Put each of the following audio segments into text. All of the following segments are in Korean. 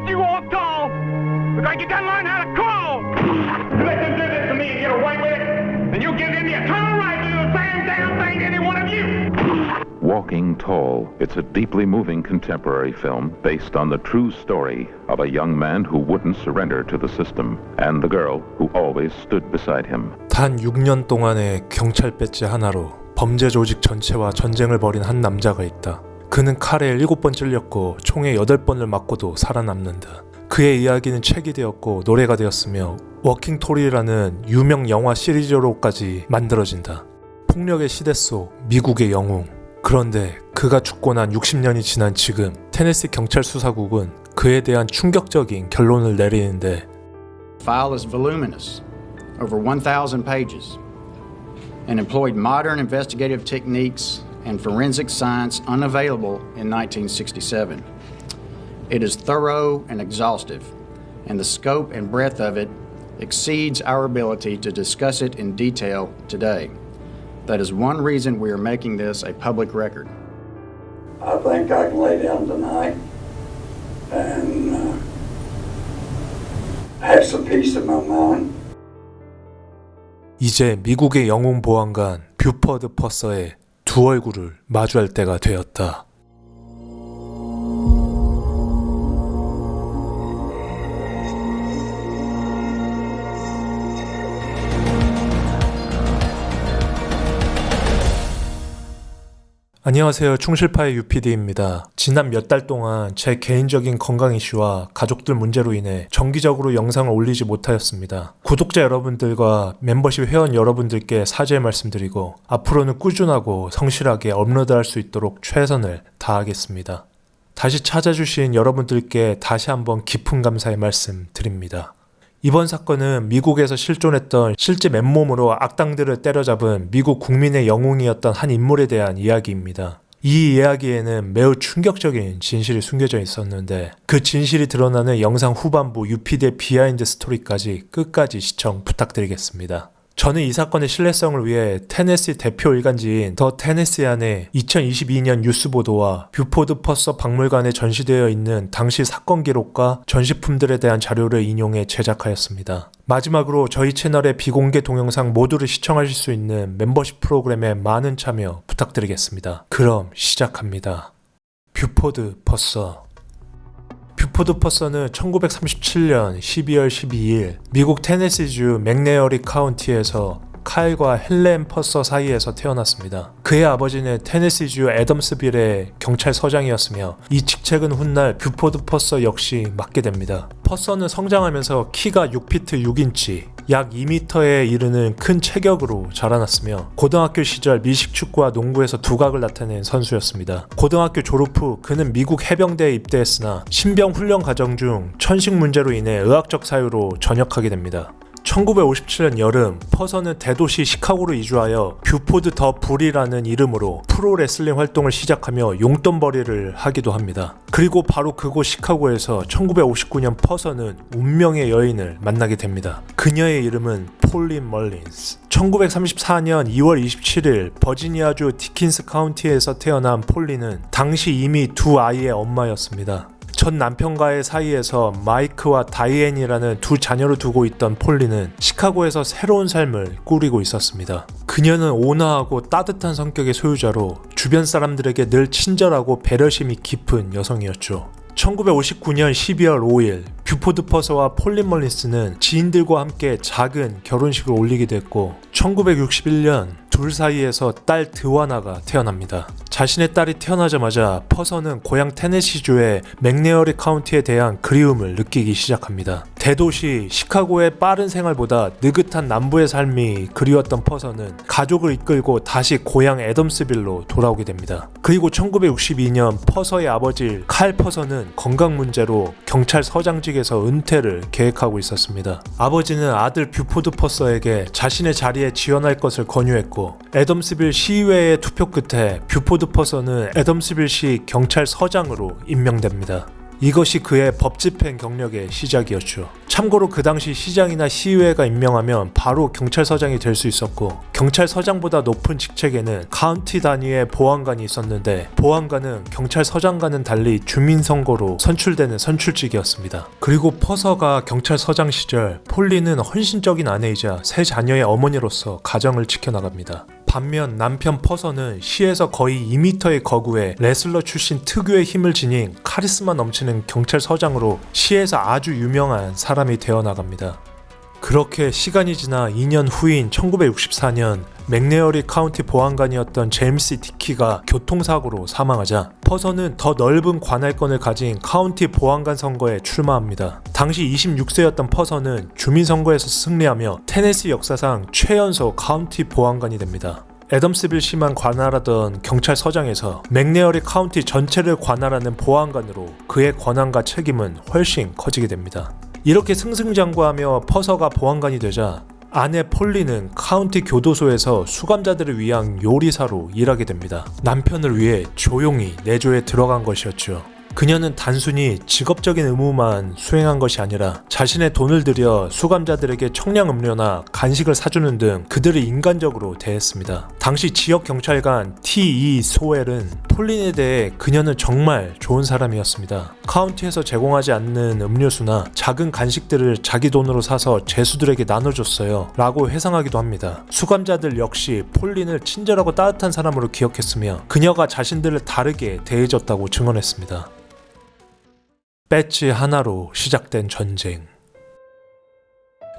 what you all tall. Look like you gotta learn how to crawl. You let them do this to me and get away with it, then you'll give them the eternal right to do the same damn thing to any one of you. Walking Tall. It's a deeply moving contemporary film based on the true story of a young man who wouldn't surrender to the system and the girl who always stood beside him. 단 6년 동안의 경찰 배지 하나로 범죄 조직 전체와 전쟁을 벌인 한 남자가 있다. 그는 칼에 7번 찔렸고 총에 8번을 맞고도 살아남는다. 그의 이야기는 책이 되었고 노래가 되었으며 워킹 톨이라는 유명 영화 시리즈로까지 만들어진다. 폭력의 시대 속 미국의 영웅. 그런데 그가 죽고 난 60년이 지난 지금 테네시 경찰 수사국은 그에 대한 충격적인 결론을 내리는데 File is voluminous, over 1,000 pages, and employed modern investigative techniques and forensic science unavailable in 1967. It is thorough and exhaustive, and the scope and breadth of it exceeds our ability to discuss it in detail today. That is one reason we are making this a public record. I think I can lay down tonight and have some peace in my mind. 이제 미국의 영웅 보안관 뷰퍼드 퍼서의 두 얼굴을 마주할 때가 되었다. 안녕하세요. 충실파의 UPD입니다. 지난 몇 달 동안 제 개인적인 건강 이슈와 가족들 문제로 인해 정기적으로 영상을 올리지 못하였습니다. 구독자 여러분들과 멤버십 회원 여러분들께 사죄의 말씀드리고 앞으로는 꾸준하고 성실하게 업로드할 수 있도록 최선을 다하겠습니다. 다시 찾아주신 여러분들께 다시 한번 깊은 감사의 말씀 드립니다. 이번 사건은 미국에서 실존했던 실제 맨몸으로 악당들을 때려잡은 미국 국민의 영웅이었던 한 인물에 대한 이야기입니다. 이 이야기에는 매우 충격적인 진실이 숨겨져 있었는데 그 진실이 드러나는 영상 후반부 UPD의 비하인드 스토리까지 끝까지 시청 부탁드리겠습니다. 저는 이 사건의 신뢰성을 위해 테네시 대표 일간지인 더 테네시안의 2022년 뉴스 보도와 뷰포드 퍼서 박물관에 전시되어 있는 당시 사건 기록과 전시품들에 대한 자료를 인용해 제작하였습니다. 마지막으로 저희 채널의 비공개 동영상 모두를 시청하실 수 있는 멤버십 프로그램에 많은 참여 부탁드리겠습니다. 그럼 시작합니다. 뷰포드 퍼서. 뷰포드 퍼서는 1937년 12월 12일 미국 테네시주 맥네어리 카운티에서 칼과 헬렌 퍼서 사이에서 태어났습니다. 그의 아버지는 테네시주 애덤스빌의 경찰서장이었으며 이 직책은 훗날 뷰포드 퍼서 역시 맡게 됩니다. 퍼서는 성장하면서 키가 6피트 6인치, 약 2m에 이르는 큰 체격으로 자라났으며 고등학교 시절 미식축구와 농구에서 두각을 나타낸 선수였습니다. 고등학교 졸업 후 그는 미국 해병대에 입대했으나 신병 훈련 과정 중 천식 문제로 인해 의학적 사유로 전역하게 됩니다. 1957년 여름 퍼서는 대도시 시카고로 이주하여 뷰포드 더 불이라는 이름으로 프로레슬링 활동을 시작하며 용돈벌이를 하기도 합니다. 그리고 바로 그곳 시카고에서 1959년 퍼서는 운명의 여인을 만나게 됩니다. 그녀의 이름은 폴린 멀린스. 1934년 2월 27일 버지니아주 디킨스 카운티에서 태어난 폴린은 당시 이미 두 아이의 엄마였습니다. 전 남편과의 사이에서 마이크와 다이앤이라는 두 자녀를 두고 있던 폴리는 시카고에서 새로운 삶을 꾸리고 있었습니다. 그녀는 온화하고 따뜻한 성격의 소유자로 주변 사람들에게 늘 친절하고 배려심이 깊은 여성이었죠. 1959년 12월 5일 뷰포드 퍼서와 폴린 멀린스는 지인들과 함께 작은 결혼식을 올리게 됐고 1961년 둘 사이에서 딸 드와나가 태어납니다. 자신의 딸이 태어나자마자 퍼서는 고향 테네시주의 맥네어리 카운티에 대한 그리움을 느끼기 시작합니다. 대도시 시카고의 빠른 생활보다 느긋한 남부의 삶이 그리웠던 퍼서는 가족을 이끌고 다시 고향 애덤스빌로 돌아오게 됩니다. 그리고 1962년 퍼서의 아버지 칼 퍼서는 건강 문제로 경찰서장직에서 은퇴를 계획하고 있었습니다. 아버지는 아들 뷰포드 퍼서에게 자신의 자리에 지원할 것을 권유했고 애덤스빌 시의회의 투표 끝에 뷰포드 퍼서는 애덤스빌시 경찰서장으로 임명됩니다. 이것이 그의 법 집행 경력의 시작이었죠. 참고로 그 당시 시장이나 시의회가 임명하면 바로 경찰서장이 될 수 있었고, 경찰서장보다 높은 직책에는 카운티 단위의 보안관이 있었는데, 보안관은 경찰서장과는 달리 주민선거로 선출되는 선출직이었습니다. 그리고 퍼서가 경찰서장 시절 폴리는 헌신적인 아내이자 세 자녀의 어머니로서 가정을 지켜나갑니다. 반면 남편 퍼서는 시에서 거의 2m의 거구에 레슬러 출신 특유의 힘을 지닌 카리스마 넘치는 경찰서장으로 시에서 아주 유명한 사람이 되어나갑니다. 그렇게 시간이 지나 2년 후인 1964년 맥네어리 카운티 보안관이었던 제임스 디키가 교통사고로 사망하자 퍼서는 더 넓은 관할권을 가진 카운티 보안관 선거에 출마합니다. 당시 26세였던 퍼서는 주민선거에서 승리하며 테네시 역사상 최연소 카운티 보안관이 됩니다. 애덤스빌 시만 관할하던 경찰서장에서 맥네어리 카운티 전체를 관할하는 보안관으로 그의 권한과 책임은 훨씬 커지게 됩니다. 이렇게 승승장구하며 퍼서가 보안관이 되자 아내 폴리는 카운티 교도소에서 수감자들을 위한 요리사로 일하게 됩니다. 남편을 위해 조용히 내조에 들어간 것이었죠. 그녀는 단순히 직업적인 의무만 수행한 것이 아니라 자신의 돈을 들여 수감자들에게 청량음료나 간식을 사주는 등 그들을 인간적으로 대했습니다. 당시 지역 경찰관 T.E. 소웰은 폴린에 대해 그녀는 정말 좋은 사람이었습니다. 카운티에서 제공하지 않는 음료수나 작은 간식들을 자기 돈으로 사서 죄수들에게 나눠줬어요 라고 회상하기도 합니다. 수감자들 역시 폴린을 친절하고 따뜻한 사람으로 기억했으며 그녀가 자신들을 다르게 대해줬다고 증언했습니다. 배지 하나로 시작된 전쟁.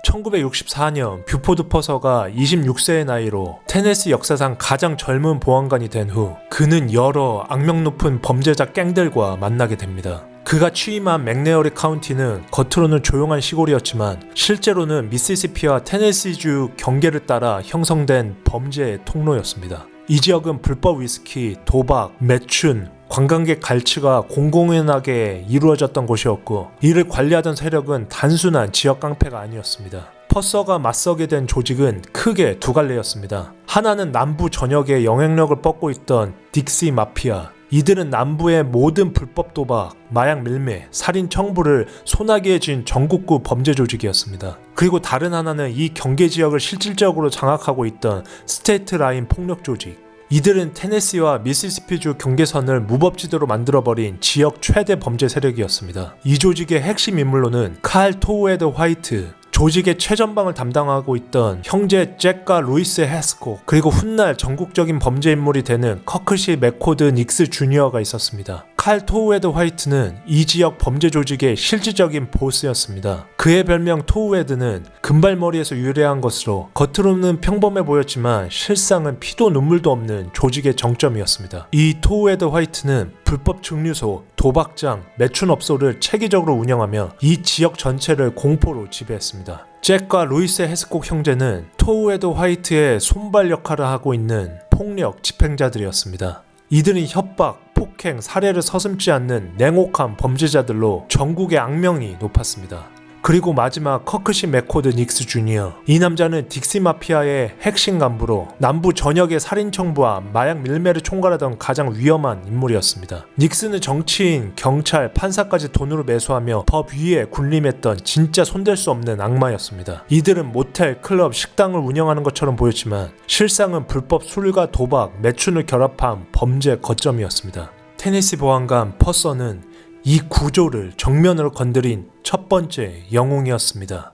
1964년 뷰포드 퍼서가 26세의 나이로 테네시 역사상 가장 젊은 보안관이 된 후 그는 여러 악명 높은 범죄자 갱들과 만나게 됩니다. 그가 취임한 맥네어리 카운티는 겉으로는 조용한 시골이었지만 실제로는 미시시피와 테네시주 경계를 따라 형성된 범죄의 통로였습니다. 이 지역은 불법 위스키, 도박, 매춘, 관광객 갈취가 공공연하게 이루어졌던 곳이었고 이를 관리하던 세력은 단순한 지역 깡패가 아니었습니다. 퍼서가 맞서게 된 조직은 크게 두 갈래였습니다. 하나는 남부 전역에 영향력을 뻗고 있던 딕시 마피아. 이들은 남부의 모든 불법 도박, 마약 밀매, 살인 청부를 손아귀에 쥔 전국구 범죄 조직이었습니다. 그리고 다른 하나는 이 경계 지역을 실질적으로 장악하고 있던 스테이트 라인 폭력 조직. 이들은 테네시와 미시시피주 경계선을 무법지대로 만들어버린 지역 최대 범죄 세력이었습니다. 이 조직의 핵심 인물로는 칼 토우헤드 화이트, 조직의 최전방을 담당하고 있던 형제 잭과 루이스 헤스콕, 그리고 훗날 전국적인 범죄 인물이 되는 커크시 맥코드 닉스 주니어가 있었습니다. 칼 토우헤드 화이트는 이 지역 범죄 조직의 실질적인 보스였습니다. 그의 별명 토우헤드는 금발머리에서 유래한 것으로 겉으로는 평범해 보였지만 실상은 피도 눈물도 없는 조직의 정점이었습니다. 이 토우헤드 화이트는 불법 증류소, 도박장, 매춘업소를 체계적으로 운영하며 이 지역 전체를 공포로 지배했습니다. 잭과 루이스 헤스콕 형제는 토우헤드 화이트의 손발 역할을 하고 있는 폭력 집행자들이었습니다. 이들은 협박, 폭행, 살해를 서슴지 않는 냉혹한 범죄자들로 전국의 악명이 높았습니다. 그리고 마지막 커크시 맥코드 닉스 주니어. 이 남자는 딕시 마피아의 핵심 간부로 남부 전역의 살인 청부와 마약 밀매를 총괄하던 가장 위험한 인물이었습니다. 닉스는 정치인, 경찰, 판사까지 돈으로 매수하며 법 위에 군림했던 진짜 손댈 수 없는 악마였습니다. 이들은 모텔, 클럽, 식당을 운영하는 것처럼 보였지만 실상은 불법 술과 도박, 매춘을 결합한 범죄 거점이었습니다. 테네시 보안관 퍼서는 이 구조를 정면으로 건드린 첫 번째 영웅이었습니다.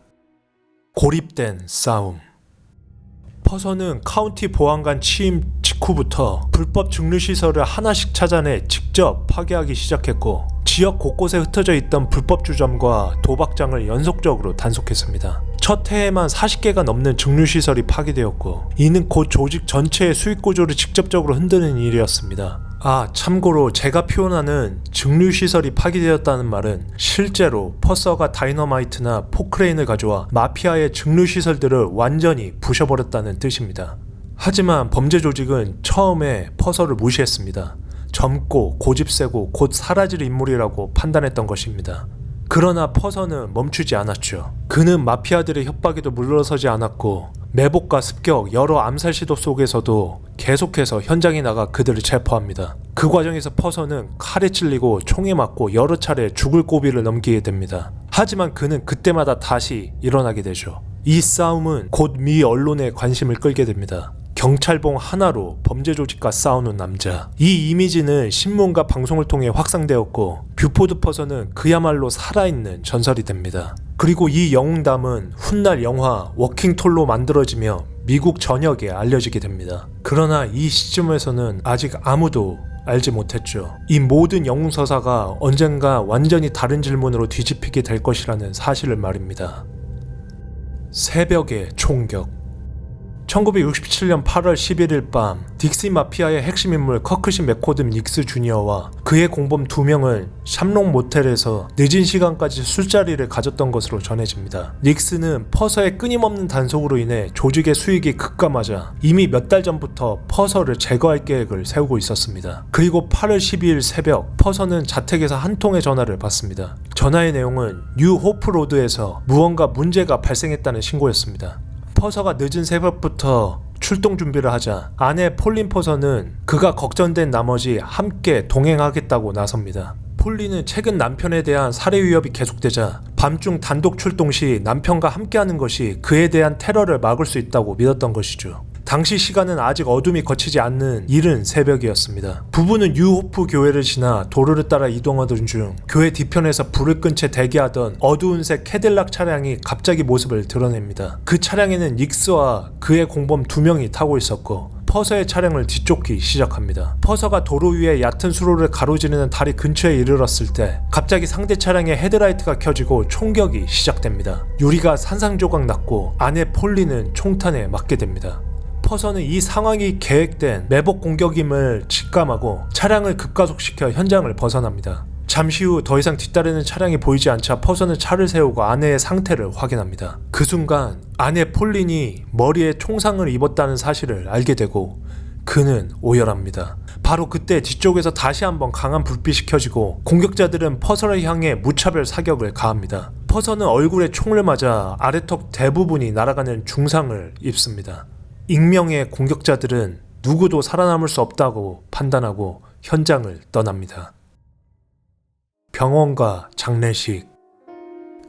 고립된 싸움. 퍼서는 카운티 보안관 취임 직후부터 불법 증류시설을 하나씩 찾아내 직접 파괴하기 시작했고 지역 곳곳에 흩어져 있던 불법 주점과 도박장을 연속적으로 단속했습니다. 첫 해에만 40개가 넘는 증류시설이 파괴되었고 이는 곧 조직 전체의 수익 구조를 직접적으로 흔드는 일이었습니다. 참고로 제가 표현하는 증류시설이 파괴되었다는 말은 실제로 퍼서가 다이너마이트나 포크레인을 가져와 마피아의 증류시설들을 완전히 부셔버렸다는 뜻입니다. 하지만 범죄 조직은 처음에 퍼서를 무시했습니다. 젊고 고집세고 곧 사라질 인물이라고 판단했던 것입니다. 그러나 퍼서는 멈추지 않았죠. 그는 마피아들의 협박에도 물러서지 않았고 매복과 습격, 여러 암살 시도 속에서도 계속해서 현장에 나가 그들을 체포합니다. 그 과정에서 퍼서는 칼에 찔리고 총에 맞고 여러 차례 죽을 고비를 넘기게 됩니다. 하지만 그는 그때마다 다시 일어나게 되죠. 이 싸움은 곧 미 언론의 관심을 끌게 됩니다. 경찰봉 하나로 범죄 조직과 싸우는 남자. 이 이미지는 신문과 방송을 통해 확산되었고 뷰포드 퍼서는 그야말로 살아있는 전설이 됩니다. 그리고 이 영웅담은 훗날 영화 워킹톨로 만들어지며 미국 전역에 알려지게 됩니다. 그러나 이 시점에서는 아직 아무도 알지 못했죠. 이 모든 영웅서사가 언젠가 완전히 다른 질문으로 뒤집히게 될 것이라는 사실을 말입니다. 새벽의 총격. 1967년 8월 11일 밤 딕시 마피아의 핵심 인물 커크시 맥코든 닉스 주니어와 그의 공범 2명은 샴록 모텔에서 늦은 시간까지 술자리를 가졌던 것으로 전해집니다. 닉스는 퍼서의 끊임없는 단속으로 인해 조직의 수익이 급감하자 이미 몇 달 전부터 퍼서를 제거할 계획을 세우고 있었습니다. 그리고 8월 12일 새벽 퍼서는 자택에서 한 통의 전화를 받습니다. 전화의 내용은 뉴 호프로드에서 무언가 문제가 발생했다는 신고였습니다. 퍼서가 늦은 새벽부터 출동 준비를 하자 아내 폴린 퍼서는 그가 걱정된 나머지 함께 동행하겠다고 나섭니다. 폴린은 최근 남편에 대한 살해 위협이 계속되자 밤중 단독 출동 시 남편과 함께하는 것이 그에 대한 테러를 막을 수 있다고 믿었던 것이죠. 당시 시간은 아직 어둠이 거치지 않는 이른 새벽이었습니다. 부부는 뉴호프 교회를 지나 도로를 따라 이동하던 중 교회 뒤편에서 불을 끈 채 대기하던 어두운색 캐딜락 차량이 갑자기 모습을 드러냅니다. 그 차량에는 닉스와 그의 공범 2명이 타고 있었고 퍼서의 차량을 뒤쫓기 시작합니다. 퍼서가 도로 위에 얕은 수로를 가로지르는 다리 근처에 이르렀을 때 갑자기 상대 차량의 헤드라이트가 켜지고 총격이 시작됩니다. 유리가 산산조각 났고 아내 폴리는 총탄에 맞게 됩니다. 퍼서는 이 상황이 계획된 매복 공격임을 직감하고 차량을 급가속시켜 현장을 벗어납니다. 잠시 후 더 이상 뒤따르는 차량이 보이지 않자 퍼서는 차를 세우고 아내의 상태를 확인합니다. 그 순간 아내 폴린이 머리에 총상을 입었다는 사실을 알게 되고 그는 오열합니다. 바로 그때 뒤쪽에서 다시 한번 강한 불빛이 켜지고 공격자들은 퍼서를 향해 무차별 사격을 가합니다. 퍼서는 얼굴에 총을 맞아 아래턱 대부분이 날아가는 중상을 입습니다. 익명의 공격자들은 누구도 살아남을 수 없다고 판단하고 현장을 떠납니다. 병원과 장례식.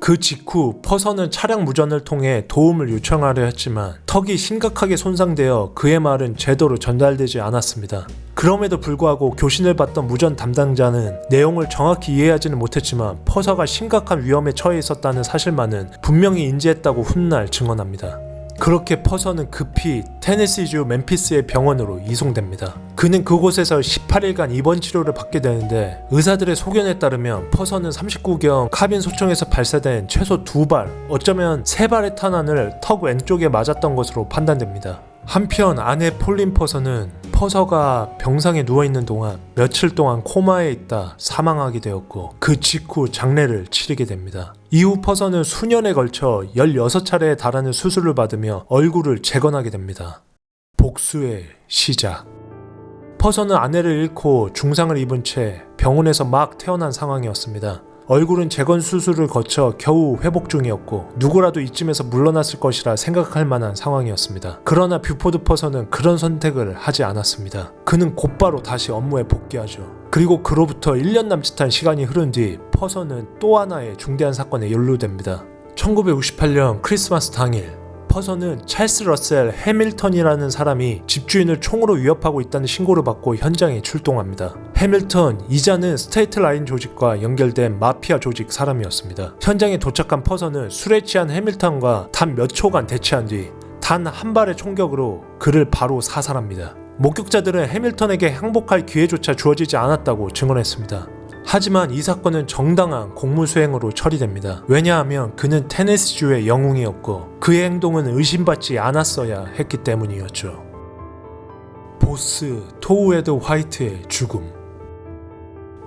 그 직후 퍼서는 차량 무전을 통해 도움을 요청하려 했지만 턱이 심각하게 손상되어 그의 말은 제대로 전달되지 않았습니다. 그럼에도 불구하고 교신을 받던 무전 담당자는 내용을 정확히 이해하지는 못했지만 퍼서가 심각한 위험에 처해 있었다는 사실만은 분명히 인지했다고 훗날 증언합니다. 그렇게 퍼서는 급히 테네시주 멤피스의 병원으로 이송됩니다. 그는 그곳에서 18일간 입원 치료를 받게 되는데 의사들의 소견에 따르면 퍼서는 39경 카빈 소총에서 발사된 최소 2발, 어쩌면 3발의 탄환을 턱 왼쪽에 맞았던 것으로 판단됩니다. 한편 아내 폴린 퍼서는 퍼서가 병상에 누워있는 동안 며칠 동안 코마에 있다 사망하게 되었고 그 직후 장례를 치르게 됩니다. 이후 퍼서는 수년에 걸쳐 16차례에 달하는 수술을 받으며 얼굴을 재건하게 됩니다. 복수의 시작. 퍼서는 아내를 잃고 중상을 입은 채 병원에서 막 태어난 상황이었습니다. 얼굴은 재건 수술을 거쳐 겨우 회복 중이었고 누구라도 이쯤에서 물러났을 것이라 생각할 만한 상황이었습니다. 그러나 뷰포드 퍼서는 그런 선택을 하지 않았습니다. 그는 곧바로 다시 업무에 복귀하죠. 그리고 그로부터 1년 남짓한 시간이 흐른 뒤 퍼서는 또 하나의 중대한 사건에 연루됩니다. 1968년 크리스마스 당일 퍼서는 찰스 러셀 해밀턴이라는 사람이 집주인을 총으로 위협하고 있다는 신고를 받고 현장에 출동합니다. 해밀턴, 이자는 스테이트 라인 조직과 연결된 마피아 조직 사람이었습니다. 현장에 도착한 퍼서는 술에 취한 해밀턴과 단 몇 초간 대치한 뒤 단 한 발의 총격으로 그를 바로 사살합니다. 목격자들은 해밀턴에게 항복할 기회조차 주어지지 않았다고 증언했습니다. 하지만 이 사건은 정당한 공무수행으로 처리됩니다. 왜냐하면 그는 테네시주의 영웅이었고 그의 행동은 의심받지 않았어야 했기 때문이었죠. 보스 토우에드 화이트의 죽음.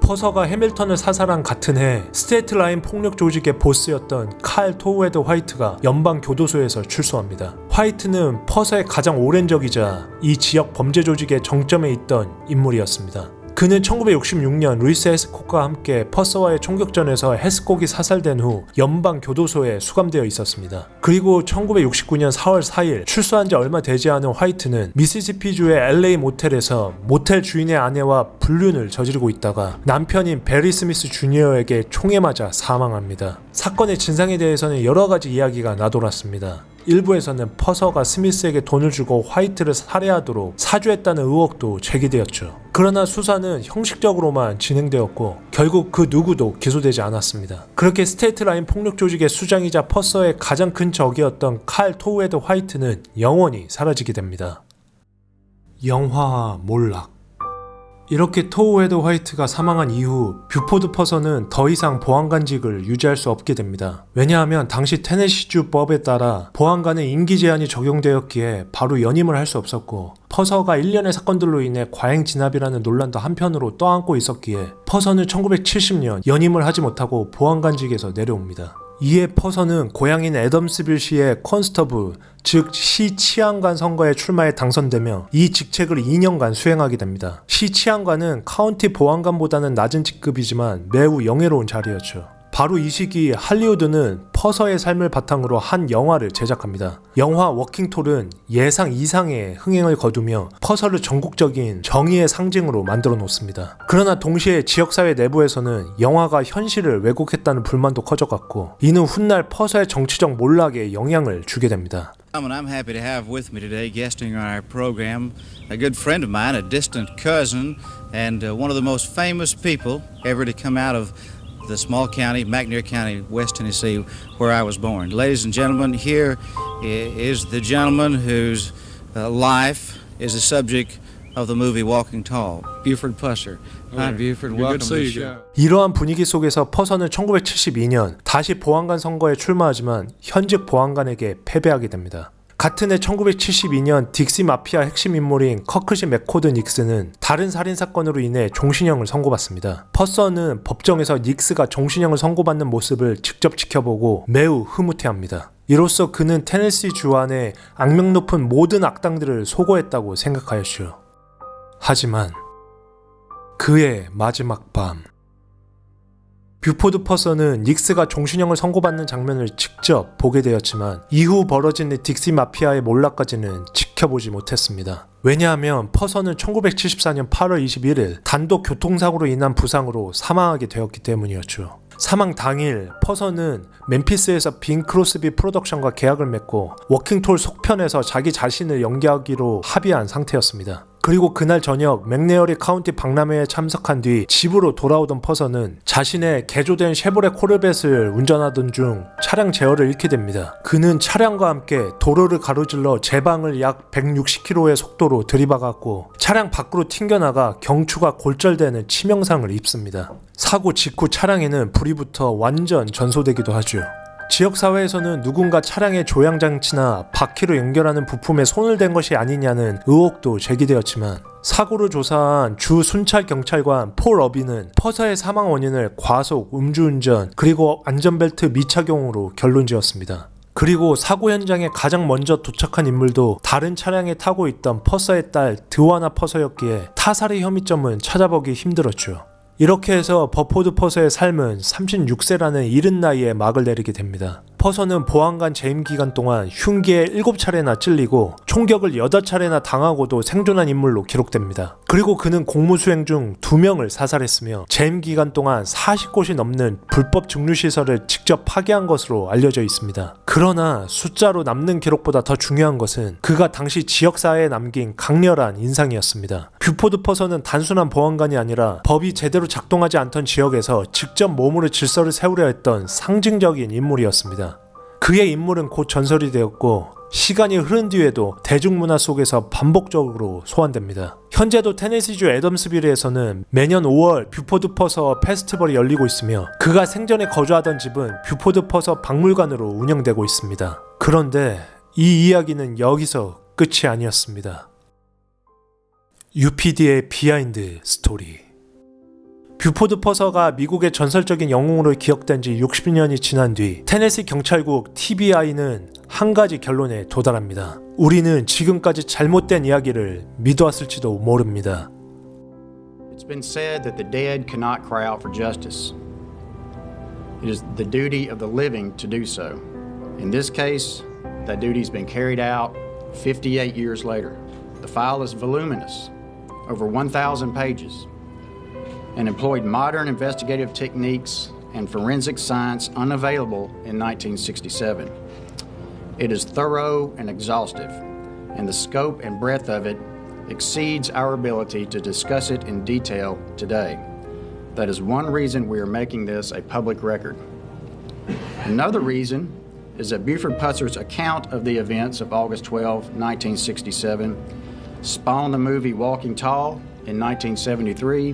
퍼서가 해밀턴을 사살한 같은 해 스테이트 라인 폭력 조직의 보스였던 칼 토우에드 화이트가 연방 교도소에서 출소합니다. 화이트는 퍼서의 가장 오랜 적이자 이 지역 범죄 조직의 정점에 있던 인물이었습니다. 그는 1966년 루이스 헤스콕과 함께 퍼서와의 총격전에서 헤스콕이 사살된 후 연방 교도소에 수감되어 있었습니다. 그리고 1969년 4월 4일 출소한 지 얼마 되지 않은 화이트는 미시시피주의 LA 모텔에서 모텔 주인의 아내와 불륜을 저지르고 있다가 남편인 베리 스미스 주니어에게 총에 맞아 사망합니다. 사건의 진상에 대해서는 여러 가지 이야기가 나돌았습니다. 일부에서는 퍼서가 스미스에게 돈을 주고 화이트를 살해하도록 사주했다는 의혹도 제기되었죠. 그러나 수사는 형식적으로만 진행되었고 결국 그 누구도 기소되지 않았습니다. 그렇게 스테이트라인 폭력 조직의 수장이자 퍼서의 가장 큰 적이었던 칼 토우헤드 화이트는 영원히 사라지게 됩니다. 영화와 몰락. 이렇게 토우헤드 화이트가 사망한 이후 뷰포드 퍼서는 더 이상 보안관직을 유지할 수 없게 됩니다. 왜냐하면 당시 테네시주 법에 따라 보안관은 임기 제한이 적용되었기에 바로 연임을 할 수 없었고 퍼서가 일련의 사건들로 인해 과잉 진압이라는 논란도 한편으로 떠안고 있었기에 퍼서는 1970년 연임을 하지 못하고 보안관직에서 내려옵니다. 이에 퍼서는 고향인 애덤스빌시의 컨스터블, 즉 시 치안관 선거에 출마해 당선되며 이 직책을 2년간 수행하게 됩니다. 시 치안관은 카운티 보안관보다는 낮은 직급이지만 매우 영예로운 자리였죠. 바로 이 시기 할리우드는 퍼서의 삶을 바탕으로 한 영화를 제작합니다. 영화 워킹톨은 예상 이상의 흥행을 거두며 퍼서를 전국적인 정의의 상징으로 만들어 놓습니다. 그러나 동시에 지역사회 내부에서는 영화가 현실을 왜곡했다는 불만도 커져갔고 이는 훗날 퍼서의 정치적 몰락에 영향을 주게 됩니다. I'm happy to have with me today, guesting on our program, a good friend of mine, a distant cousin, and one of the most famous people ever to come out of the small county, McNair County, West Tennessee, where I was born. Ladies and gentlemen, here is the gentleman whose life is the subject of the movie Walking Tall, Buford Pusser. Hi, Buford. Welcome to the show. 이러한 분위기 속에서 퍼서는 1972년 다시 보안관 선거에 출마하지만 현직 보안관에게 패배하게 됩니다. 같은 해 1972년 딕시 마피아 핵심 인물인 커크시 맥코드 닉스는 다른 살인사건으로 인해 종신형을 선고받습니다. 퍼서는 법정에서 닉스가 종신형을 선고받는 모습을 직접 지켜보고 매우 흐뭇해합니다. 이로써 그는 테네시 주 안에 악명 높은 모든 악당들을 소거했다고 생각하였죠. 하지만 그의 마지막 밤, 뷰포드 퍼서는 닉스가 종신형을 선고받는 장면을 직접 보게 되었지만 이후 벌어진 딕시 마피아의 몰락까지는 지켜보지 못했습니다. 왜냐하면 퍼서는 1974년 8월 21일 단독 교통사고로 인한 부상으로 사망하게 되었기 때문이었죠. 사망 당일 퍼서는 멤피스에서 빈 크로스비 프로덕션과 계약을 맺고 워킹톨 속편에서 자기 자신을 연기하기로 합의한 상태였습니다. 그리고 그날 저녁 맥네어리 카운티 박람회에 참석한 뒤 집으로 돌아오던 퍼서는 자신의 개조된 쉐보레 코르벳을 운전하던 중 차량 제어를 잃게 됩니다. 그는 차량과 함께 도로를 가로질러 제 방을 약 160km의 속도로 들이박았고 차량 밖으로 튕겨나가 경추가 골절되는 치명상을 입습니다. 사고 직후 차량에는 불이 붙어 완전 전소되기도 하죠. 지역사회에서는 누군가 차량의 조향장치나 바퀴로 연결하는 부품에 손을 댄 것이 아니냐는 의혹도 제기되었지만 사고를 조사한 주 순찰경찰관 폴 어비는 퍼서의 사망 원인을 과속, 음주운전, 그리고 안전벨트 미착용으로 결론지었습니다. 그리고 사고 현장에 가장 먼저 도착한 인물도 다른 차량에 타고 있던 퍼서의 딸 드와나 퍼서였기에 타살의 혐의점은 찾아보기 힘들었죠. 이렇게 해서 버포드 퍼서의 삶은 36세라는 이른 나이에 막을 내리게 됩니다. 퍼서는 보안관 재임 기간 동안 흉기에 7차례나 찔리고 총격을 8차례나 당하고도 생존한 인물로 기록됩니다. 그리고 그는 공무수행 중 2명을 사살했으며 재임 기간 동안 40곳이 넘는 불법 증류시설을 직접 파괴한 것으로 알려져 있습니다. 그러나 숫자로 남는 기록보다 더 중요한 것은 그가 당시 지역사회에 남긴 강렬한 인상이었습니다. 뷰포드 퍼서는 단순한 보안관이 아니라 법이 제대로 작동하지 않던 지역에서 직접 몸으로 질서를 세우려 했던 상징적인 인물이었습니다. 그의 인물은 곧 전설이 되었고 시간이 흐른 뒤에도 대중문화 속에서 반복적으로 소환됩니다. 현재도 테네시주 애덤스빌에서는 매년 5월 뷰포드 퍼서 페스티벌이 열리고 있으며 그가 생전에 거주하던 집은 뷰포드 퍼서 박물관으로 운영되고 있습니다. 그런데 이 이야기는 여기서 끝이 아니었습니다. UPD의 비하인드 스토리. 뷰포드 퍼서가 미국의 전설적인 영웅으로 기억된 지 60년이 지난 뒤 테네시 경찰국 TBI는 한 가지 결론에 도달합니다. 우리는 지금까지 잘못된 이야기를 믿어왔을지도 모릅니다. It's been said that the dead cannot cry out for justice. It is the duty of the living to do so. In this case, that duty has been carried out 58 years later. The file is voluminous, over 1,000 pages, and employed modern investigative techniques and forensic science unavailable in 1967. It is thorough and exhaustive, and the scope and breadth of it exceeds our ability to discuss it in detail today. That is one reason we are making this a public record. Another reason is that Buford Pusser's account of the events of August 12, 1967, spawned the movie Walking Tall in 1973,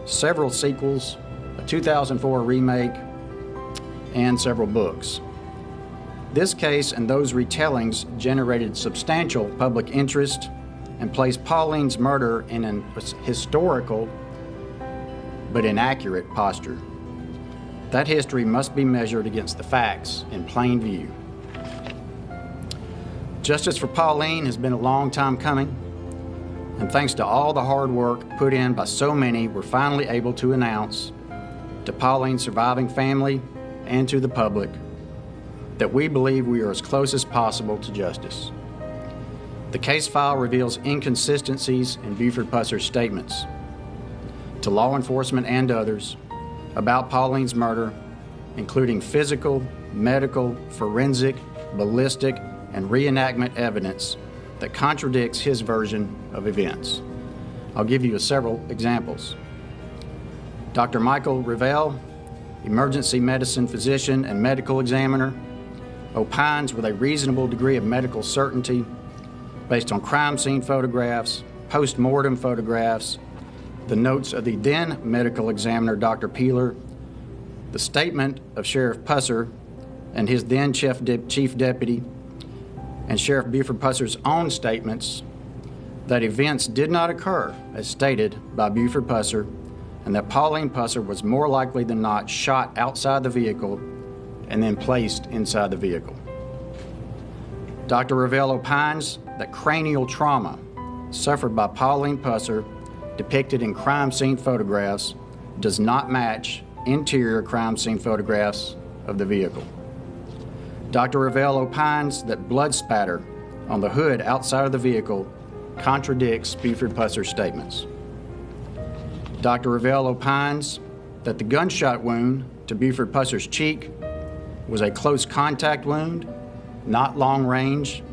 several sequels, a 2004 remake, and several books. This case and those retellings generated substantial public interest and placed Pauline's murder in an historical but inaccurate posture. That history must be measured against the facts in plain view. Justice for Pauline has been a long time coming, and thanks to all the hard work put in by so many, we're finally able to announce to Pauline's surviving family and to the public that we believe we are as close as possible to justice. The case file reveals inconsistencies in Buford Pusser's statements to law enforcement and others about Pauline's murder, including physical, medical, forensic, ballistic, and reenactment evidence that contradicts his version of events. I'll give you several examples. Dr. Michael Revelle, emergency medicine physician and medical examiner, opines with a reasonable degree of medical certainty based on crime scene photographs, post-mortem photographs, the notes of the then medical examiner, Dr. Peeler, the statement of Sheriff Pusser and his then chief deputy, and Sheriff Buford Pusser's own statements that events did not occur as stated by Buford Pusser, and that Pauline Pusser was more likely than not shot outside the vehicle and then placed inside the vehicle. Dr. Revelle opines that cranial trauma suffered by Pauline Pusser depicted in crime scene photographs does not match interior crime scene photographs of the vehicle. Dr. Revelle opines that blood spatter on the hood outside of the vehicle contradicts Buford Pusser's statements. Dr. Revelle opines that the gunshot wound to Buford Pusser's cheek was a close contact wound, not long range,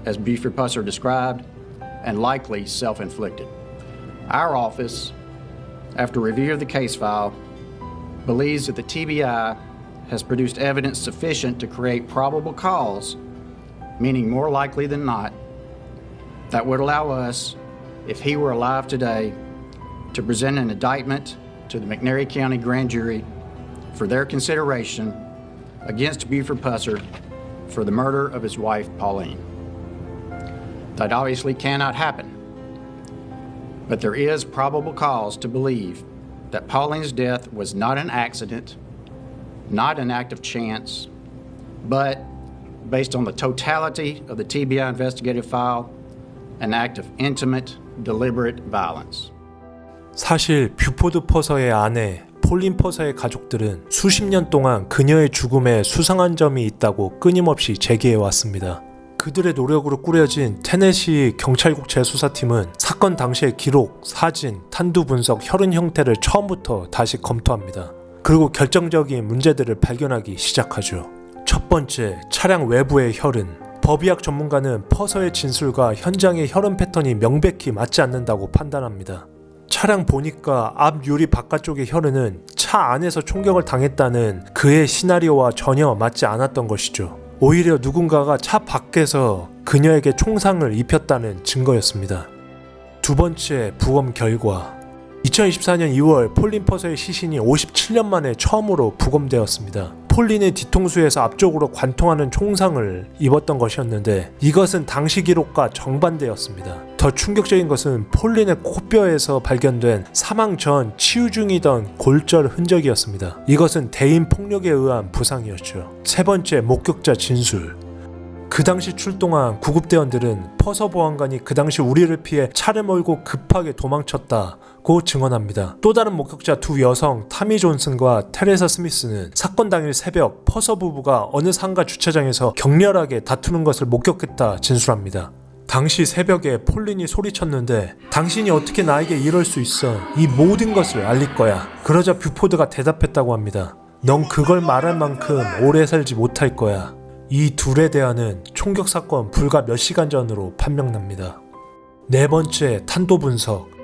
as Buford Pusser described, and likely self-inflicted. Our office, after review of the case file, believes that the TBI has produced evidence sufficient to create probable cause, meaning more likely than not, that would allow us, if he were alive today, to present an indictment to the McNairy County Grand Jury for their consideration against Buford Pusser for the murder of his wife, Pauline. That obviously cannot happen, but there is probable cause to believe that Pauline's death was not an accident, not an act of chance, but, based on the totality of the TBI investigative file, an act of intimate, deliberate violence. 사실 뷰포드 퍼서의 아내 폴린 퍼서의 가족들은 수십 년 동안 그녀의 죽음에 수상한 점이 있다고 끊임없이 제기해왔습니다. 그들의 노력으로 꾸려진 테네시 경찰국 재수사팀은 사건 당시의 기록, 사진, 탄두 분석, 혈흔 형태를 처음부터 다시 검토합니다. 그리고 결정적인 문제들을 발견하기 시작하죠. 첫 번째, 차량 외부의 혈흔. 법의학 전문가는 퍼서의 진술과 현장의 혈흔 패턴이 명백히 맞지 않는다고 판단합니다. 차량 보니까 앞 유리 바깥쪽의 혈흔은 차 안에서 총격을 당했다는 그의 시나리오와 전혀 맞지 않았던 것이죠. 오히려 누군가가 차 밖에서 그녀에게 총상을 입혔다는 증거였습니다. 두 번째, 부검 결과. 2024년 2월 폴린 퍼서의 시신이 57년 만에 처음으로 부검되었습니다. 폴린의 뒤통수에서 앞쪽으로 관통하는 총상을 입었던 것이었는데 이것은 당시 기록과 정반대였습니다. 더 충격적인 것은 폴린의 코뼈에서 발견된 사망 전 치유 중이던 골절 흔적이었습니다. 이것은 대인 폭력에 의한 부상이었죠. 세 번째, 목격자 진술. 그 당시 출동한 구급대원들은 퍼서 보안관이 그 당시 우리를 피해 차를 몰고 급하게 도망쳤다 있었고 증언합니다. 또 다른 목격자 두 여성 타미 존슨과 테레사 스미스는 사건 당일 새벽 퍼서 부부가 어느 상가 주차장에서 격렬하게 다투는 것을 목격했다 진술합니다. 당시 새벽에 폴린이 소리쳤는데 당신이 어떻게 나에게 이럴 수 있어? 이 모든 것을 알릴 거야. 그러자 뷰포드가 대답했다고 합니다. 넌 그걸 말할 만큼 오래 살지 못할 거야. 이 둘의 대화는 총격 사건 불과 몇 시간 전으로 판명납니다. 네 번째, 탄도 분석.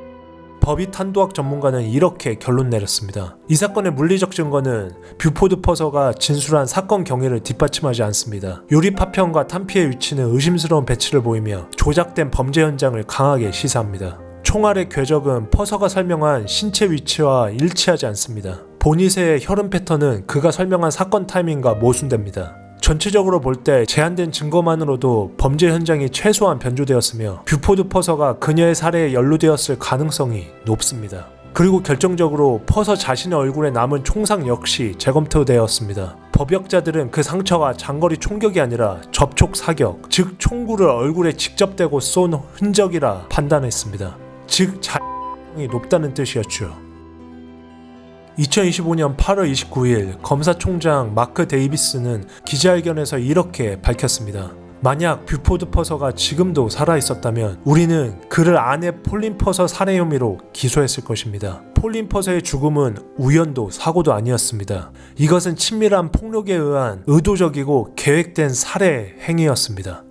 법의 탄도학 전문가는 이렇게 결론 내렸습니다. 이 사건의 물리적 증거는 뷰포드 퍼서가 진술한 사건 경위를 뒷받침하지 않습니다. 유리 파편과 탄피의 위치는 의심스러운 배치를 보이며 조작된 범죄 현장을 강하게 시사합니다. 총알의 궤적은 퍼서가 설명한 신체 위치와 일치하지 않습니다. 보닛의 혈흔 패턴은 그가 설명한 사건 타이밍과 모순됩니다. 전체적으로 볼 때 제한된 증거만으로도 범죄 현장이 최소한 변조되었으며 뷰포드 퍼서가 그녀의 살해에 연루되었을 가능성이 높습니다. 그리고 결정적으로 퍼서 자신의 얼굴에 남은 총상 역시 재검토되었습니다. 법역자들은 그 상처가 장거리 총격이 아니라 접촉 사격, 즉 총구를 얼굴에 직접 대고 쏜 흔적이라 판단했습니다. 즉 자율성이 높다는 뜻이었죠. 2025년 8월 29일 검사총장 마크 데이비스는 기자회견에서 이렇게 밝혔습니다. 만약 뷰포드 퍼서가 지금도 살아있었다면 우리는 그를 아내 폴린 퍼서 살해 혐의로 기소했을 것입니다. 폴린 퍼서의 죽음은 우연도 사고도 아니었습니다. 이것은 친밀한 폭력에 의한 의도적이고 계획된 살해 행위였습니다.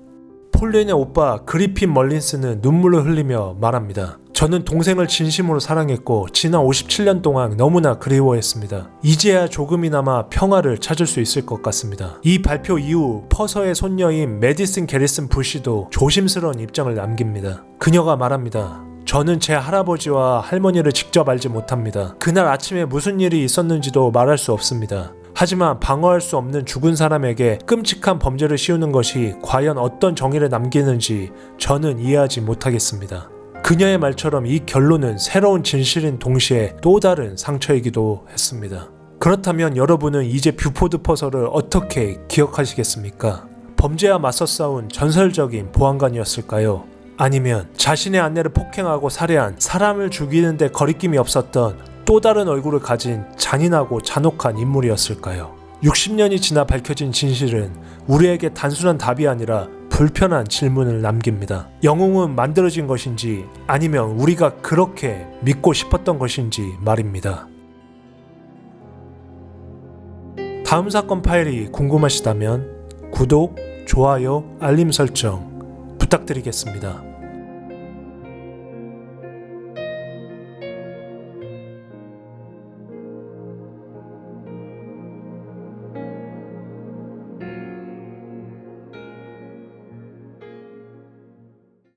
폴린의 오빠 그리핀 멀린스는 눈물을 흘리며 말합니다. 저는 동생을 진심으로 사랑했고 지난 57년 동안 너무나 그리워했습니다. 이제야 조금이나마 평화를 찾을 수 있을 것 같습니다. 이 발표 이후 퍼서의 손녀인 메디슨 게리슨 부시도 조심스러운 입장을 남깁니다. 그녀가 말합니다. 저는 제 할아버지와 할머니를 직접 알지 못합니다. 그날 아침에 무슨 일이 있었는지도 말할 수 없습니다. 하지만 방어할 수 없는 죽은 사람에게 끔찍한 범죄를 씌우는 것이 과연 어떤 정의를 남기는지 저는 이해하지 못하겠습니다. 그녀의 말처럼 이 결론은 새로운 진실인 동시에 또 다른 상처이기도 했습니다. 그렇다면 여러분은 이제 뷰포드 퍼서를 어떻게 기억하시겠습니까? 범죄와 맞서 싸운 전설적인 보안관이었을까요? 아니면 자신의 아내를 폭행하고 살해한 사람을 죽이는데 거리낌이 없었던 또 다른 얼굴을 가진 잔인하고 잔혹한 인물이었을까요? 60년이 지나 밝혀진 진실은 우리에게 단순한 답이 아니라 불편한 질문을 남깁니다. 영웅은 만들어진 것인지 아니면 우리가 그렇게 믿고 싶었던 것인지 말입니다. 다음 사건 파일이 궁금하시다면 구독, 좋아요, 알림 설정 부탁드리겠습니다.